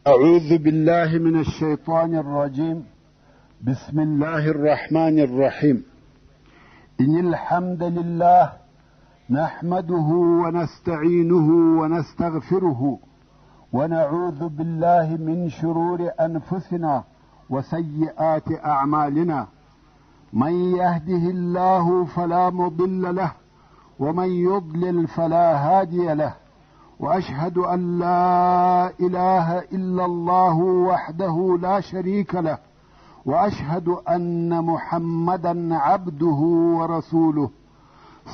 أعوذ بالله من الشيطان الرجيم. بسم الله الرحمن الرحيم. إن الحمد لله نحمده ونستعينه ونستغفره ونعوذ بالله من شرور أنفسنا وسيئات أعمالنا. من يهده الله فلا مضل له ومن يضلل فلا هادي له، وأشهد أن لا إله إلا الله وحده لا شريك له، وأشهد أن محمدا عبده ورسوله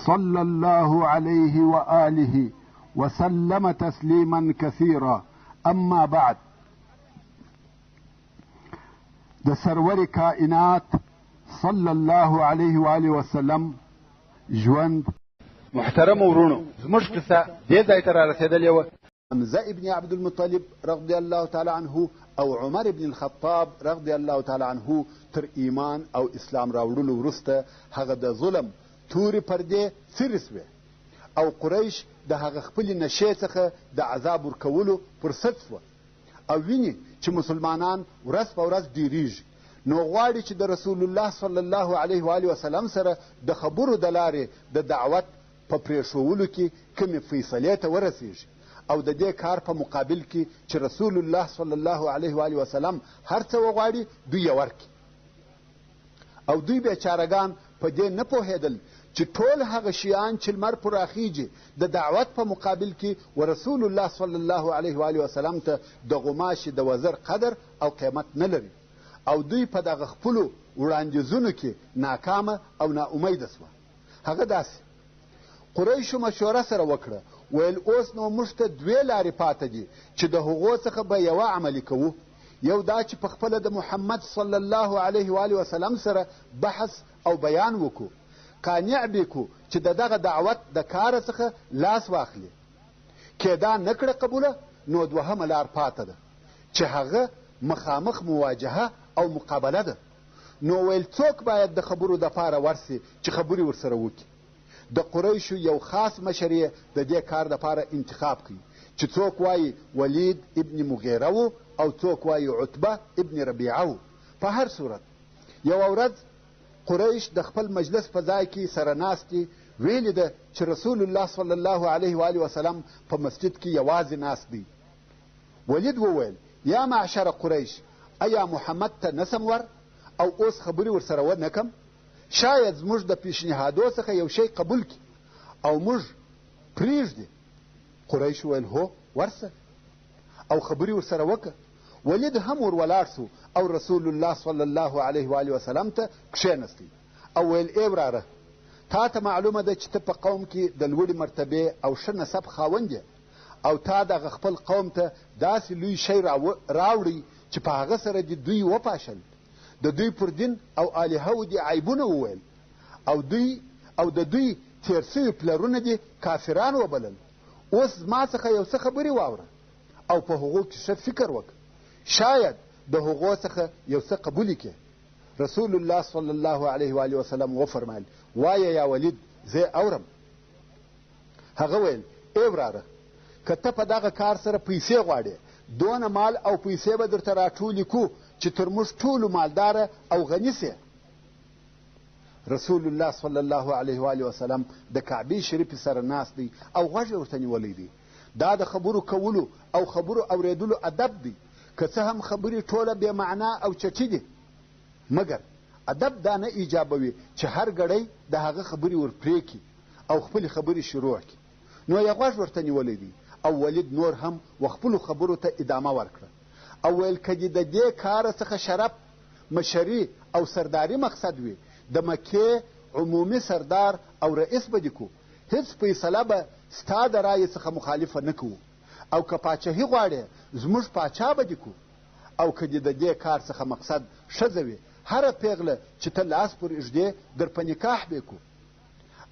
صلى الله عليه وآله وسلم تسليما كثيرا. أما بعد، د سرور کائنات صلی الله علیه و آله وسلم ژوند. محترم ورونو، زموږ قصه دې ځای ته رارسېدلې وه. حمزه ابن عبدالمطلب رضی الله تعالی عنه او عمر ابن الخطاب رضی الله تعالی عنه تر ایمان او اسلام راوړلو وروسته هغه د ظلم تورې پردې څیرې سوې او قریش د هغه خپلې نشې څخه د عذاب ورکولو فرصت سوه او ویني چې مسلمانان ورځ په ورځ ډیریږي، نو غواړي چې د رسول الله صلی الله علیه و آله وسلم سره د خبرو د لارې د دعوت په پرېښولو کې کومې فیصلې ته ورسېږي او د دې کار په مقابل کې چې رسول الله صلی الله علیه و آله وسلم هر څه وغواړي دوی یې ورکړي. او دوی بیچارهګان په دې نه پوهېدل چې ټول هغه شیان چې لمر پراخیږي د دعوت په مقابل کې ورسول الله صلی الله علیه و آله وسلم ته د غماشې د وزر قدر او قیمت نه لري، او دوی په دغه خپلو وړاندیزونو کې ناکامه او ناامیده سوه. هغه داسې قریشو مشوره سره وکړه، ویل اوس نو موږ ته دوې لارې پاته دي چې د هغو څخه به یوه عملي کوو. یو دا چې پخپله د محمد صلی الله علیه و آله وسلم سره بحث او بیان وکړو، قانع به کړو چې د دغه دعوت د کاره څخه لاس واخلي. که دا نه کړه قبوله، نو دوهمه لار پاته ده چې هغه مخامخ مواجهه او مقابله ده. نو ویل څوک باید د خبرو دپاره ورسي چې خبرې ورسره وکړي. د قریشو یو خاص مشر یې د دې کار دپاره انتخاب کړي چې څوک وایي ولید ابن مغیره و او څوک وایي عتبه ابن ربیعه و. په هر صورت یوه ورځ قریش د خپل مجلس په ځای کې سره ناستې ویلې ده چې رسول الله صلی الله علیه و آله وسلم په مسجد کې یوازې ناست دی. ولید وویل یا معشر قریش، ایا محمد ته نسم ور او اوس خبرې ورسره ونه کم؟ شاید زموږ د پیشنهادو څخه یو شی قبول کړي او موږ پرېږدي. قریش ویل هو ورسه او خبرې ورسره وکړه. ولید هم ور ولاړ سو او رسول الله صلی الله علیه و آله وسلم ته کښېنستی او ویل ای وراره، تا ته معلومه ده چې ته په قوم کې د لوړې مرتبې او ښه نسب خاوند یې او تا دغه خپل قوم ته داسې لوی شی راوړی چې په هغه سره دې دوی وپاشل، د دوی پر دین او الهو دې عیبونه وویل او د دوی تیر سوي پلرونه دې کافران وبلل. اوس زما څخه یو څه خبرې واوره او په هغو کې ښه فکر وکړه، شاید د هغو څخه یو څه قبول کړې. رسول الله صلی الله علیه و آله وسلم وفرمایل وایه یا ولید، زه اورم. هغه ویل ای وراره، که ته په دغه کار سره پیسې غواړې، دونه مال او پیسې به درته راټولې کړو چې تر موږ ټولو مالداره او غني سې. رسول الله صلی الله علیه و آله وسلم د کعبې شریفې سره ناست دی او غوږ یې ورته نیولی دی. دا د خبرو کولو او خبرو اورېدلو ادب دی، که څه هم خبرې ټوله بې معنا او چټي دي، مګر ادب دا نه ایجابوي چې هر ګړی د هغه خبرې ورپرېږي او خپلې خبرې شروع کړي. نو یې غوږ ورته نیولی دی او ولید نور هم و خپلو خبرو ته ادامه ورکړه او ویل که دې د دې کاره څخه شرف، مشري او سرداري مقصد وي، د مکې عمومي سردار او رئیس به دې کو، هېڅ فیصله به ستا د رایې څخه مخالفه نه کوو، او که پاچهي غواړې زموږ پاچا به دې کو، او که دې د دې کار څخه مقصد ښځه وي، هره پیغله چې ته لاس پر اږدې در په نکاح به کو،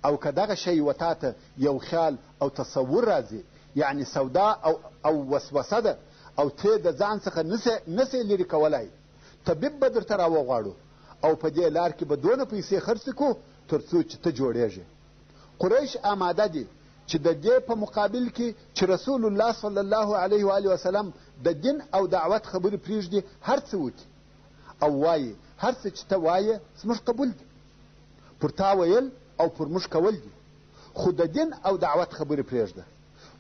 او که دغه شی و تا ته یو خیال او تصور راځي، یعنی سودا او وسوسه ده او ته د ځان څخه نسې لرې کولی، طبیب به درته راوغواړو او په دې لار کې به دونه پیسې خرڅ کړو تر څو چې ته جوړېږې. قریش آماده دي چې د دې په مقابل کې چې رسول الله صلی الله علیه و آله وسلم د دین او دعوت خبرې پرېږدي، هر څه وکړي او وایي هر څه چې ته وایې زموږ قبول دي، پر تا ویل او پر موږ کول دي، خو د دین او دعوت خبرې پرېږده.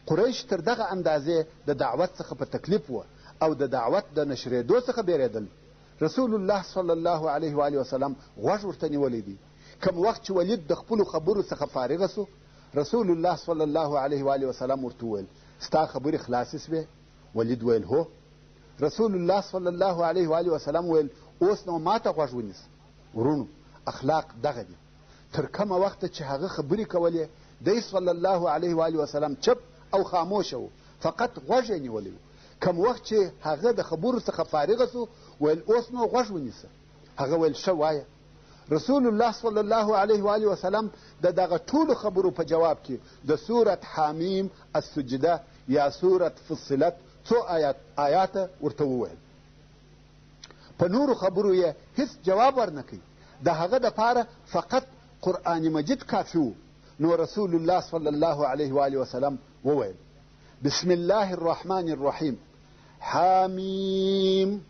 قریش تر دغه اندازې د دعوت څخه په تکلیف وه او د دعوت د نشرېدو څخه بیرېدل. رسول الله صلی الله علیه و آله وسلم غوږ ورته نیولی دی. کوم وخت چې ولید د خپلو خبرو څخه فارغه سو، رسول الله صلی الله علیه و آله وسلم ورته وویل ستا خبرې خلاصې سوې؟ ولید ویل هو. رسول الله صلی الله علیه و آله وسلم ویل اوس نو ما ته غوږ ونیسه. ورونو اخلاق دغه دي. تر کومه وخته چې هغه خبرې کولې دی صلی الله علیه و آله وسلم چپ او خاموشه و، فقط غوږ یې نیولی و. کوم وخت چې هغه د خبرو څخه فارغه سو ویل اوس نو غوږ ونیسه. هغه ویل ښه وایه. رسول الله صلی الله علیه و آله وسلم د دغه ټولو خبرو په جواب کې د سورت حامیم السجده یا سورت فصلت څو آیاته ورته وویل. په نورو خبرو یې هیڅ جواب ورنکوي. د هغه دپاره فقط قرآن مجید کافي و. نو رسول الله صلی الله علیه و آله وسلم وویل بسم الله الرحمن الرحیم حامیم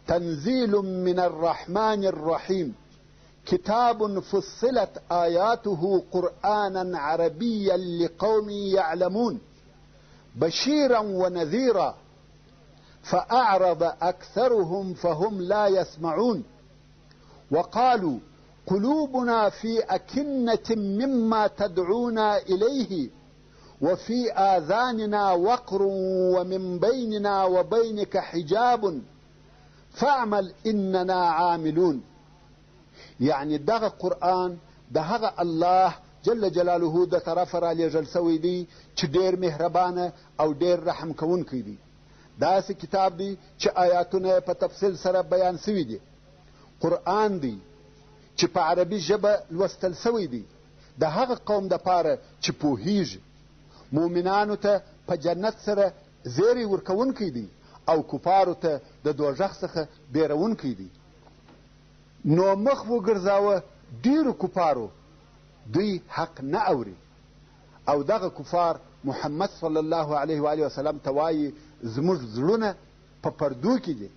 تنزیل من الرحمن الرحیم كتاب فصلت آياته قرآنا عربيا لقوم يعلمون بشيرا ونذيرا فأعرض أكثرهم فهم لا يسمعون وقالوا قلوبنا في أكنة مما تدعونا إليه وفي آذاننا وقر ومن بيننا وبينك حجاب فاعمل إننا عاملون. یعنی دغه قرآن د هغه الله جل جلاله د طرفه را لېږل سوی دی چې ډېر مهربانه او ډېر رحم کوونکی دی. داسې کتاب دی چې آیاتونه په تفصیل سره بیان سوي دي. قرآن دی چې په عربي ژبه لوستل سوی دی د هغه قوم دپاره چې پوهیږي. مؤمنانو ته په جنت سره زیری ورکوونکی دی او کفارو ته د دوژخ څخه بیرونکی دی. نو مخ وګرځاوه ډیرو کفارو، دوی حق نه اوري او دغه کفار محمد صلی الله علیه و آله وسلم ته وایي زموږ زړونه په پردو کې دي،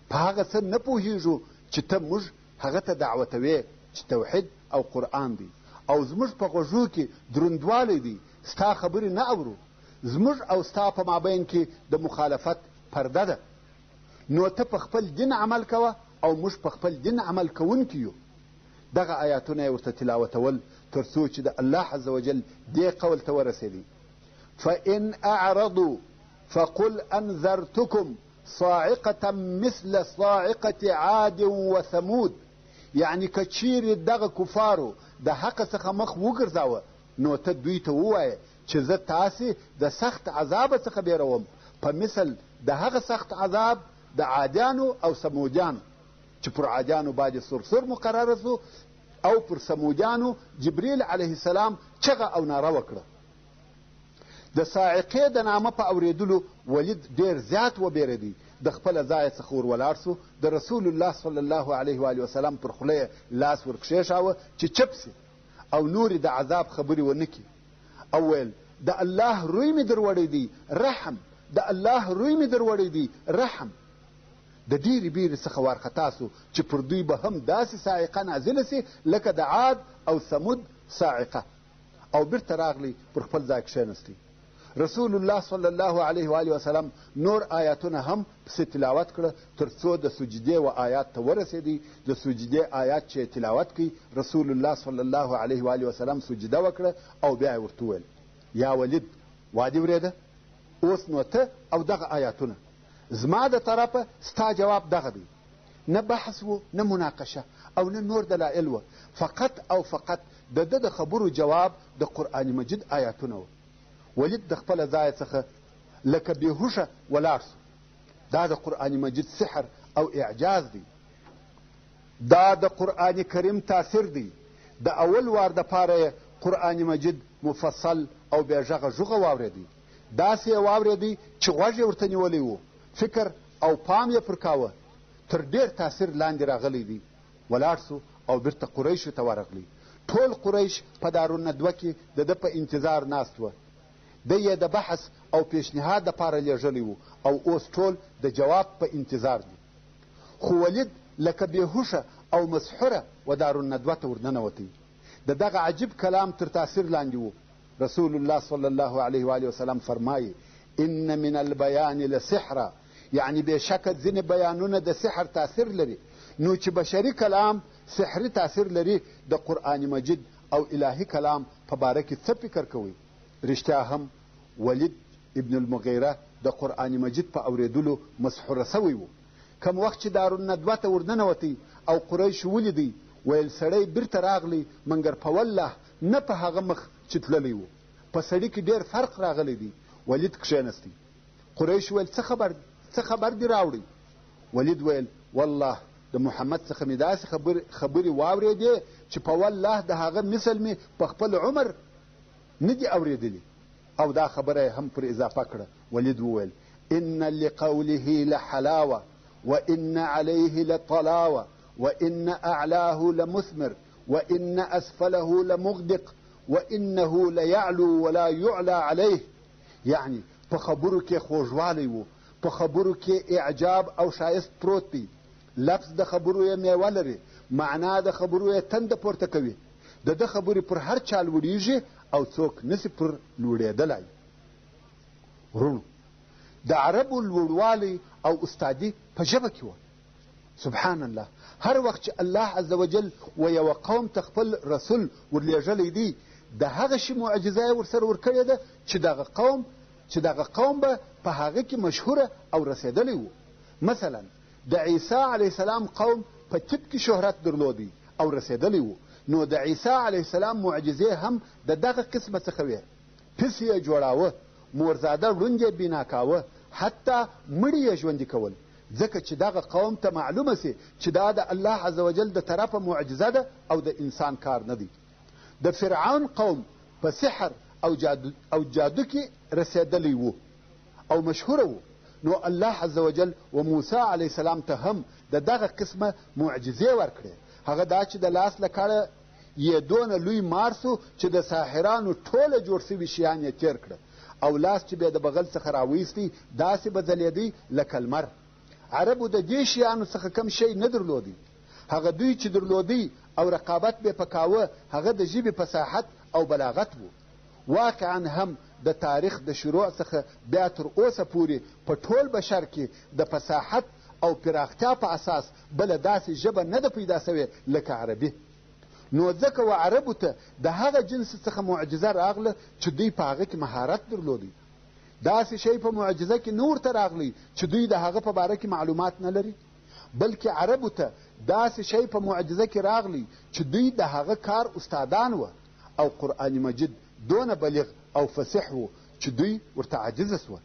په هغه څه نه پوهیږو چې ته موږ هغه ته دعوتوې چې توحید او قرآن دی، او زموږ په غوږو کې دروندوالی دی، ستا خبرې نه اورو. زموږ او ستا په مابین کې د مخالفت پرده ده. نو ته په خپل دین عمل کوه او موږ په خپل دین عمل کوونکي یو. دغه آیاتونه یې ورته تلاوتول تر څو چې د الله عز وجل دې قول ته ورسېدی فإن أعرضوا فقل أنذرتكم صاعقة مثل صاعقة عاد وثمود. یعنی که چیرې دغه کفارو د حق څخه مخ وګرځاوه نو ته دوی ته ووایه چې زه تاسې د سخت عذاب څخه بیروم په مثل د هغه سخت عذاب د عادیانو او سمودیانو چې پر عادیانو باندې سرسر مقرره سو او پر سمودیانو جبریل علیه السلام چغه او ناره وکړه. د صاعقې د نامه په اورېدلو ولید ډېر زیات وبېرېدی. د خپله ځایه څخه ور ولاړ سو، د رسول الله صلی الله علیه و آله وسلم پر خوله یې لاس ورکښېښاوه چې چپ سي او نورې د عذاب خبرې ونه کړي او ویل د الله روی مې در وړی دی رحم، د الله روی مې در وړی دی رحم. د ډېرې بیرې څخه وارخطا سو چې پر دوی به هم داسې صاعقه نازله سي لکه د عاد او ثمود صاعقه، او بیرته راغلی پر خپل ځای کښېنستی. رسول الله صلی الله علیه و آله وسلم نور آیاتونه هم پسې تلاوت کړه تر څو د سجدې و آیات ته ورسېدی. د سجدې آیات چې تلاوت کوي رسول الله صلی الله علیه و آله وسلم سجده وکړه او بیا یې ورته وویل یا ولید وادي ورېده اوس نو ته او دغه آیاتونه زما د طرفه ستا جواب دغه دی. نه بحث و نه مناقشه او نه نور دلایل و، فقط او فقط د ده د خبرو جواب د قرآن مجید آیاتونه و. ولید د خپله ځایه څخه لکه بېهوشه ولاړ سو. دا د قرآن مجید سحر او اعجاز دی. دا د قرآن کریم تاثیر دی. د اول وار دپاره یې قرآن مجید مفصل او بیا ژغه ژوغه واورېدی. داسې یې واورېدی چې غوږ یې ورته نیولی و، فکر او پام یې پر کاوه. تر ډېر تاثیر لاندې راغلی دی. ولاړ سو او بیرته قریشو ته ورغلی. ټول قریش په دارالندوه کې د ده په انتظار ناست وه. دی یې د بحث او پیشنهاد دپاره لیږلی و او اوس ټول د جواب په انتظار دي. خو ولید لکه بېهوشه او مسحوره و دارالندوه ته ورننوتی. د دغه عجیب کلام تر تاثیر لاندې و. رسول الله صلی الله علیه و آله وسلم فرمایي ان من البیان لسحرا، یعنی بېشکه ځینې بیانونه د سحر تاثیر لري. نو چې بشري کلام سحري تاثیر لري، د قرآن مجید او الهي کلام په باره کې څه فکر کوئ؟ رښتیا هم ولید ابن المغیره د قرآن مجید په اورېدلو مسحوره سوی و. کم وخت چې دارالندوه ته ورننوتی او قریش ولیدی، ویل سړی بیرته راغلی، مګر په والله نه په هغه مخ چې تللی و. په سړي کې ډېر فرق راغلی دی. ولید کښېنستی. قریش ویل څه خبر دې راوړی؟ ولید ویل والله د محمد څخه مې داسې خبرې واورېدې چې په والله د هغه مثل مې په خپل عمر نه دي اورېدلي. او دا خبره یې هم پر اضافه کړه. ولید وویل ان لقوله لحلاوه وان عليه لطلاوه وان اعلاه لمثمر وان اسفله لمغدق وانه ليعلو ولا يعلى عليه. یعنی په خبرو کې خوږوالی و، په خبرو کې اعجاب او شایست پروت دی. لفظ د خبرو یې میوه لري، معنا د خبرو یې تنده پورته کوي. د ده خبرې پر هر چا لوړیږي او څوک نسي پر لوړېدلی. ورونو، د عربو لوړوالی او استادي په ژبه کې وه. سبحان الله، هر وخت چې الله عز وجل و یوه قوم ته خپل رسول ورلیږلی دی، د هغه شي معجزه یې ورسره ورکړې ده چې دغه قوم به په هغه کې مشهوره او رسېدلی و. مثلا د عیسی علیه السلام قوم په طب کې شهرت درلودی او رسېدلی و. نو د عیسی علیه السلام معجزې هم د دغه قسمه څخه وې. پس یې جوړاوه، مورزاده ړوند یې بینا کاوه، حتی مړي یې ژوندي کول، ځکه چې دغه قوم ته معلومه سي چې دا د الله عز وجل د طرفه معجزه ده او د انسان کار نه دی. د فرعون قوم په سحر او جادو کې رسېدلی و او مشهوره و. نو الله عز وجل و موسی علیه السلام ته هم د دغه قسمه معجزې ورکړې. هغه دا چې د لاس له کاره یې دونه لوی مار سو چې د ساحرانو ټوله جوړ سوي شیان یې تېر کړه، او لاس چې بیا د بغل څخه راویستی داسې به ځلېدی لکه لمر. عربو د دې شیانو څخه کم شی نه درلودی. هغه دوی چې درلودی او رقابت به پکاوه، هغه د ژبې فصاحت او بلاغت و. واقعا هم د تاریخ د شروع څخه بیا تر اوسه پورې په ټول بشر کې د فصاحت او پراختیا په اساس بله داسې ژبه نه ده پیدا سوې لکه عربي. نو ځکه و عربو ته د هغه جنس څخه معجزه راغله چې دوی په هغه کې مهارت درلودی. داسې شی په معجزه کې نه ورته راغلی چې دوی د هغه په باره کې معلومات نه لري، بلکې عربو ته داسې شی په معجزه کې راغلی چې دوی د هغه کار استادان وه. او قرآن مجید دونه بلیغ او فصیح و چې دوی ورته عاجزه سوه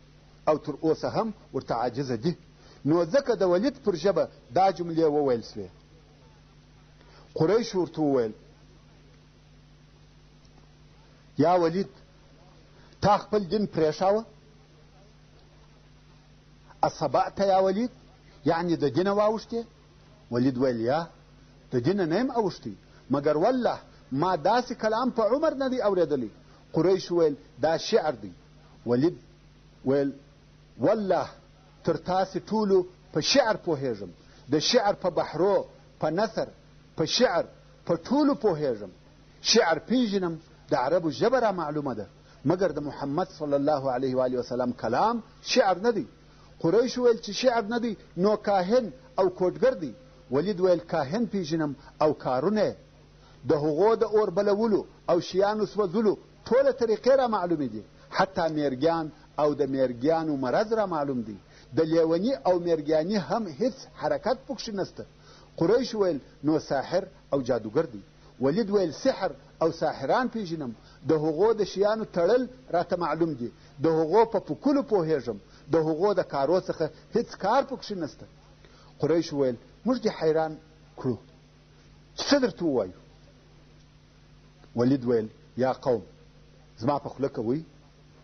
او تر اوسه هم ورته عاجزه دي. نو ځکه د ولید پر ژبه دا جملې وویل سوې. قریش ورته وویل یا ولید، تا خپل دین پرېښاوه؟ اصبعت یا ولید، یعنی د دینه واوښتې؟ ولید ویل یا د دینه نه یم اوښتی، مګر والله ما داسې کلام په عمر نه دی اورېدلی. قریش ویل دا شعر دی. ولید ویل والله تر تاسې ټولو په شعر پوهېږم، د شعر په بحرو، په نثر، په شعر، په ټولو پوهېږم. شعر پیژنم، د عربو ژبه را معلومه ده، مګر د محمد صلی الله علیه و آله وسلم کلام شعر نه دی. قریش ویل چې شعر نه دی نو کاهن او کوډګر دی. ولید ویل کاهن پیژنم او کارونه، د هغو د اور بلولو او شیانو سوځلو ټوله طریقې را معلومې دي، حتی میرګیان او د میرګیانو مرض را معلوم دی. د لیوني او میرګیاني هم هیڅ حرکت پکښې نسته. قریش ویل نو ساحر او جادوګر دی. ولید ویل سحر او ساحران پیژنم، د هغو د شیانو تړل راته معلوم دي، د هغو په پکولو پوهېږم، د هغو د کارو څخه هیڅ کار پکښې نسته. قریش ویل موږ دې حیران کړو، څه درته ووایو؟ ولید ویل یا قوم زما په خوله کوئ؟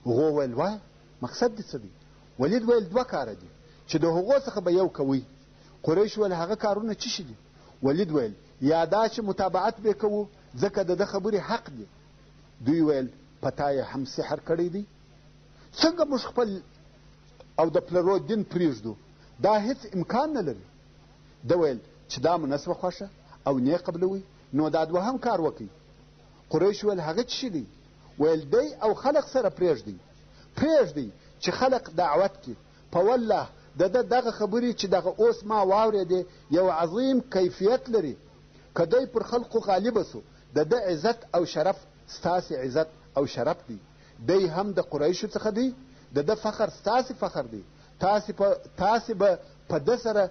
هغو ویل وایه مقصد دې څه دی؟ ولید ویل دوه کاره دي چې د هغو څخه به یو کوئ. قریش ویل هغه کارونه څه شي دي؟ ولید ویل یا دا چې متابعت به کوو ځکه د ده خبرې حق دي. دوی ویل په تا یې هم سحر کړی دی؟ څنګه موږ خپل او د پلرو دین پرېږدو؟ دا هیڅ امکان نه لري. ده ویل چې دا مو نسوه خوښه او نه قبلوي، نو دا دوهم کار وکړئ. قریش ویل هغه څه شي دی؟ ویل دی او خلق سره پرېږدئ چې خلق دعوت کړي. په والله د ده دغه خبرې چې دغه اوس ما واورېدې یو عظیم کیفیت لري. که دی پر خلقو غالبه سو، د ده عزت او شرف ستاسې عزت او شرف دی. دی هم د قریشو څخه دی، د ده فخر ستاسې فخر دی. تاسې به په ده سره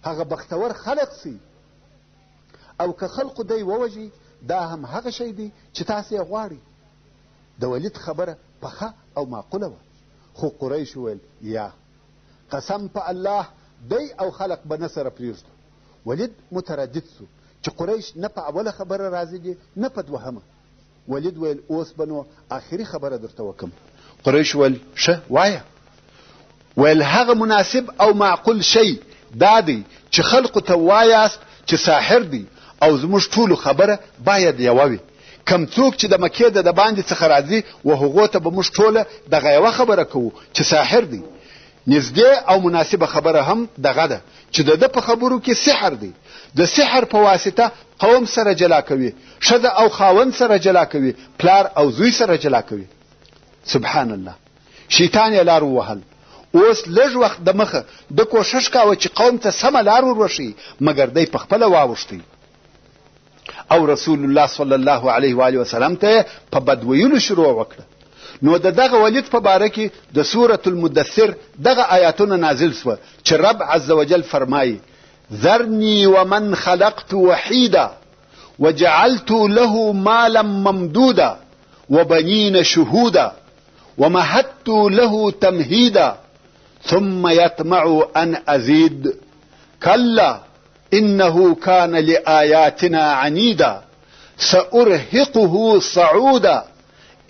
هغه بختور خلق سي، او که خلقو دی ووژي دا هم هغه شی دی چې تاسې یې غواړئ. د ولید خبره پخه او معقوله وه، خو قریش ویل یا قسم په الله دی او خلق به نه سره پرېږدو. ولید متردد سو چې قریش نه په اوله خبره راضي نه په دوهمه. ولید ویل اوس به نو آخري خبره درته وکم. قریش ویل ښه وایه. ویل هغه مناسب او معقول شی دا دی چې خلقو ته وایاست چې ساحر دی او زموږ ټولو خبره باید یوه وي. کم څوک چې د مکې د باندې څخه راځي و هغو ته به موږ ټوله دغه یوه خبره کوو چې ساحر دی. نږدې او مناسبه خبره هم دغه ده چې د ده په خبرو کې سحر دی. د سحر په واسطه قوم سره جلا کوي، ښځه او خاوند سره جلا کوي، پلار او زوی سره جلا کوي. سبحان الله. شیطان یې لار ووهل. اوس لږ وخت د مخه د کوشش کاوه چې قوم ته سمه لار وروښيي، مګر دی په خپله واوښتی او رسول الله صلی الله علیه و آله وسلم ته په بد ویلو شروع وکړه. نو د دغه ولید په باره کې د سورة المدثر دغه آیاتونه نازل سوه چې رب عز وجل فرمایي: ذرني ومن خلقت وحيدا وجعلت له مالا ممدودا وبنين شهودا ومهدت له تمهيدا ثم يطمع أن أزيد كلا إنه كان لآياتنا عنيدا سأرهقه صعودا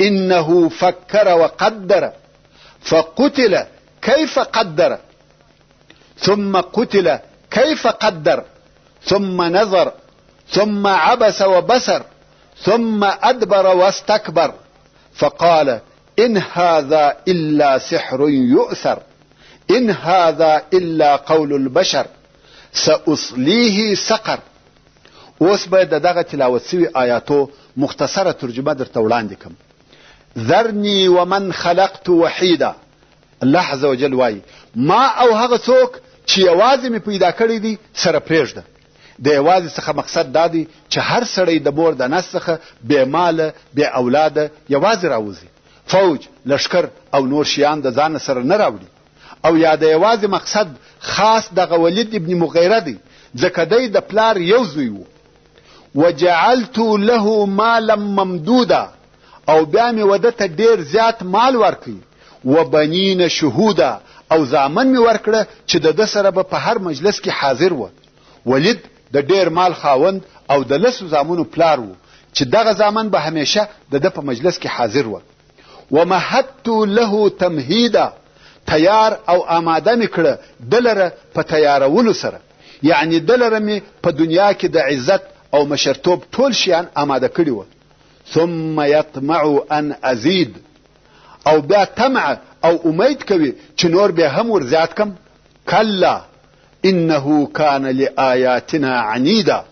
إنه فكر وقدر فقتل كيف قدر ثم قتل كيف قدر ثم نظر ثم عبس وبسر ثم أدبر واستكبر فقال إن هذا إلا سحر يؤثر إن هذا إلا قول البشر سأصليه سقر. اوس به د دغه تلاوت سوي آیاتو مختصره ترجمه درته وړاندې کړم. ذرني ومن خلقت وحيدا. الله عز وجل وایي ما او هغه څوک چې یوازې مې پیدا کړی دي سره پرېږده. د یوازې څخه مقصد دا دی چې هر سړی د مور د نس څخه بې ماله بې اولاده یوازې راوځي، فوج لشکر او نور شیان د ځان سره نه راوړي. او یا د یوازې مقصد خاص دغه ولید ابن مغیره دی، ځکه دی د پلار یو زوی و. وجعلت له مالا ممدودا، او بیا مې وده ته ډېر زیات مال ورکړي. وبنین شهودا، او زامن مې ورکړه چې د ده سره به په هر مجلس کې حاضر و. ولید د ډېر مال خاوند او د لسو زامنو پلار و چې دغه زامن به همیشه د ده په مجلس کې حاضر و. ومهدت له تمهیدا، تیار او آماده مې کړه دلره په تیارولو سره، یعنی دلره مې په دنیا کې د عزت او مشرتوب ټول شیان آماده کړي و. ثم يطمع ان ازید، او بیا طمع او امید کوي چې نور به هم ور زیات کم. کلا انه کان لآیاتنا عنیدا،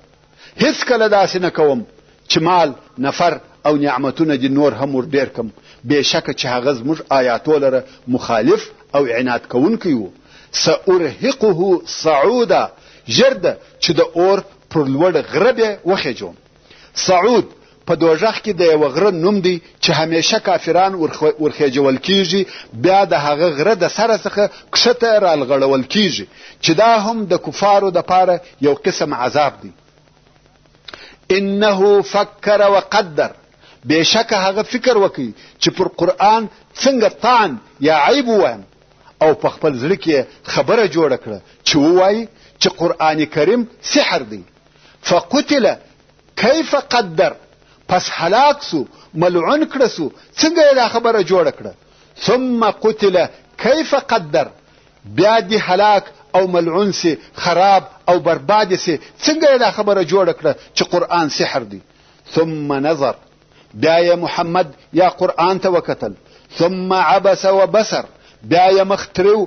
هیڅ کله داسې نه کوم چې مال نفر او نعمتونه دي نور هم ور ډېر کم. بېشکه چې هغه زموږ آیاتو لره مخالف او عناد کوونکی و. سأرهقه صعودا، ژر ده چې د اور پر لوړ غره به وخېجوم. صعود په دوژخ کې د یوه غره نوم دی چې همیشه کافران ورخېجول کیږي، بیا د هغه غره د سره څخه کښته رالغړول کیږي، چې دا هم د کفارو دپاره یو قسم عذاب دی. انه فکر وقدر، بېشکه هغه فکر وکړي چې پر قرآن څنګه طعن یا عیب ووایم، او په خپل زړه کې خبره جوړه کړه چې ووایي چې قرآن کریم سحر دی. فقتل کیف قدر، پس هلاک سو، ملعون کړه سو، څنګه یې دا خبره جوړه کړه. ثم قتل کیف قدر، بیا دی هلاک او ملعون سي، خراب او برباد سي، څنګه یې دا خبره جوړه کړه چې قرآن سحر دی. ثم نظر، بیا یې محمد یا قرآن ته وکتل، ثم عبس وبصر، بیا یې مخ تریو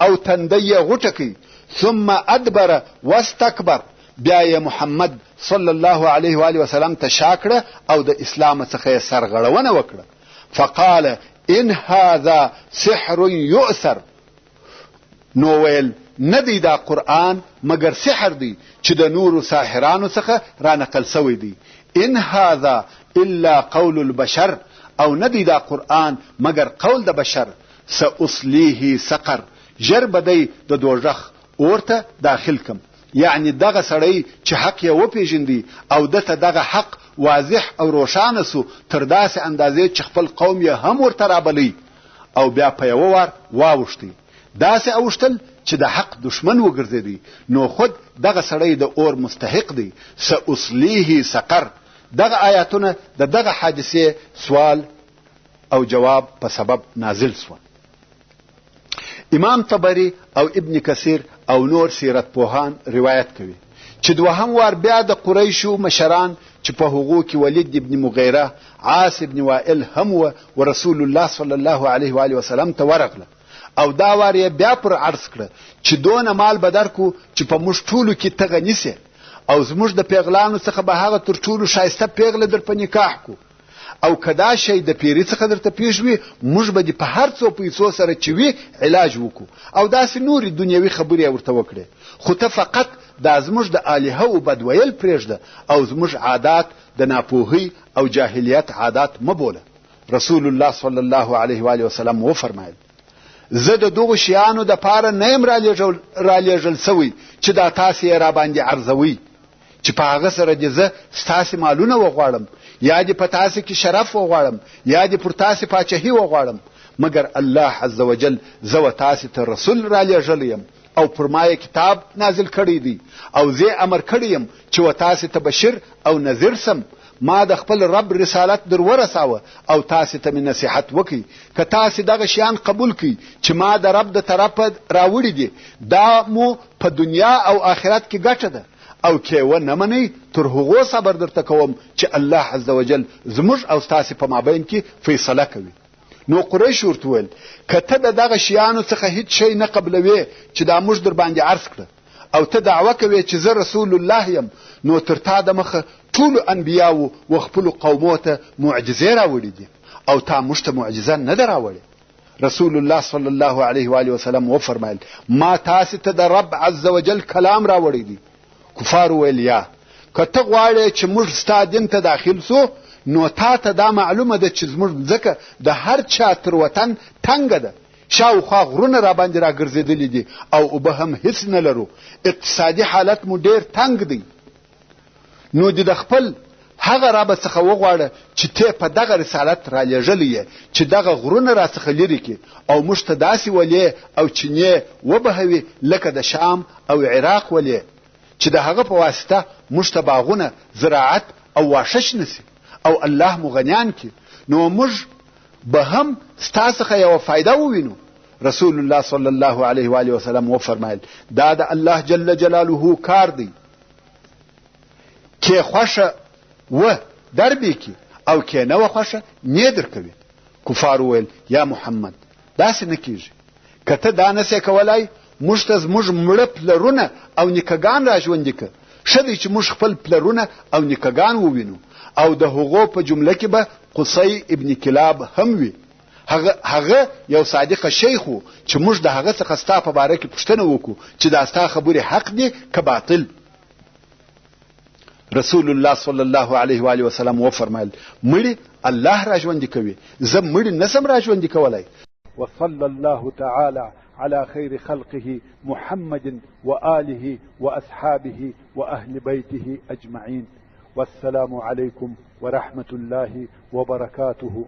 او تندی یې غوټه کړي، ثم ادبر واستكبر، بیا یې محمد صلی الله علیه و آله وسلم ته شا کړه او د اسلام څخه یې سرغړونه وکړه. فقال ان هذا سحر يؤثر، نو ویل نه دی دا قرآن مگر سحر دی چې د نورو ساحرانو څخه را نقل سوی دی. ان هذا الا قول البشر، او نه دی دا قرآن مگر قول د بشر. ساصلیه سقر، ژر به دی د دوزخ اورته داخل کم. یعنی دغه سړی چې حق یې وپیژندي او دته دغه حق واضح او روښانه سو، تر داسې اندازې چې خپل قوم یې هم ورته رابلی او بیا په یوه وار واوښتي، داسې اوښتل چې د حق دشمن وګرځېدی، نو خود دغه سړی د اور مستحق دی. ساصلیه سقر. دغه آیاتونه د دغه حادثې سوال او جواب په سبب نازل سو. امام طبری او ابن کثیر او نور سیرت پوهان روایت کوي چې دوهم وار بیا د قریشو مشران چې په هغو کې ولید ابن مغیره، عاص ابن وائل هم و رسول الله صلی الله علیه و آله وسلم ته ورغله، او دا وار یې بیا پر عرض کړه چې دونه مال به درکو چې په موږ ټولو کې ته غني سې، او زموږ د پیغلانو څخه به هغه تر ټولو ښایسته پیغله در په نکاح کو، او کدا شی د پیری څخه درته پیښ وي موږ به د په هر څو پیسو سره چې وي علاج وکړو، او داسې نورې دنیوي خبرې ورته وکړې، خو ته فقط دا زموږ د الهه او بدویل پرېږده او زموږ عادات د ناپوهۍ او جاهلیت عادات مه بوله. رسول الله صلی الله علیه و آله وسلم وفرمایل زه د دغو شیانو د پاره نه یم رالیږل سوی چې دا تاسې یې راباندې عرضوي چې په هغه سره دې زه ستاسې مالونه وغواړم، یا دې په تاسې کې شرف وغواړم، یا دې پر تاسې پاچهي وغواړم، مګر الله عز وجل زه و تاسې ته رسول رالیږلی یم او پر ما یې کتاب نازل کړی دی، او زه امر کړی یم چې و تاسې ته بشیر او نذیر سم. ما د خپل رب رسالت در ورساوه او تاسې ته مې نصیحت وکړي. که تاسې دغه شیان قبول کړئ چې ما د رب د طرفه راوړي دي، دا مو په دنیا او آخرت کې ګټه ده، او که و نه منئ تر هغو صبر درته کوم چې الله عز وجل زموږ او ستاسې په مابین کې فیصله کوي. نو قریش ورته ویل که ته د دغه شیانو څخه هیڅ شی نه قبلوې چې دا موږ در باندې عرض کړه، او ته دعوه کوې چې زه رسول الله یم، نو تر تا د مخه ټولو انبیاو و خپلو قومو ته معجزې راوړي دي، او تا موږ ته معجزه نه ده راوړې. رسول الله صلی الله علیه و آله وسلم وفرمایل ما تاسې ته د رب عز وجل کلام راوړی دی. کفار ویل یا که ته غواړې چې موږ ستا دین ته داخل سو، نو تا ته دا معلومه ده چې زموږ ځکه د هر چا تر وطن تنګه ده، شاوخوا غرونه را باندې را ګرځېدلي دي او اوبه هم هیڅ نه لرو، اقتصادي حالت مو ډېر تنګ دی. نو د خپل هغه رب څخه وغواړه چې ته په دغه رسالت را لېږلی یې چې دغه غرونه را څخه لرې کړي او موږ ته داسې ولې او چینې وبهوي لکه د شام او عراق ولې، چې د هغه په واسطه موږ ته باغونه، زراعت او واښه شنه سي او الله مو غنیان کړي، نو موږ به هم ستا څخه یوه فایده ووینو. رسول الله صلی الله علیه و آله وسلم وفرمایل دا د الله جل جلاله کار دی، که خوښه و در بیکي او که نه و خوښه نه در کوي. کفار ویل یا محمد داسې نه کیږي، که ته دا نسې کولای موږ ته زموږ مړه پلرونه او نیکهګان را ژوندي که، ښه دی چې موږ خپل پلرونه او نیکهګان ووینو، او د هغو په جمله کې به قصی ابن کلاب هم وي. هغه یو صادق شیخ و چې موږ د هغه څخه ستا په باره کې پوښتنه وکړو چې دا ستا خبرې حق دي که باطل. رسول الله صلی الله علیه و آله وسلم وفرمایل مړي الله را ژوندي کوي، زه مړي نسم را ژوندي کولی. وصلى الله تعالى على خير خلقه محمد وآله وأصحابه وأهل بيته أجمعين. والسلام عليكم ورحمة الله وبركاته.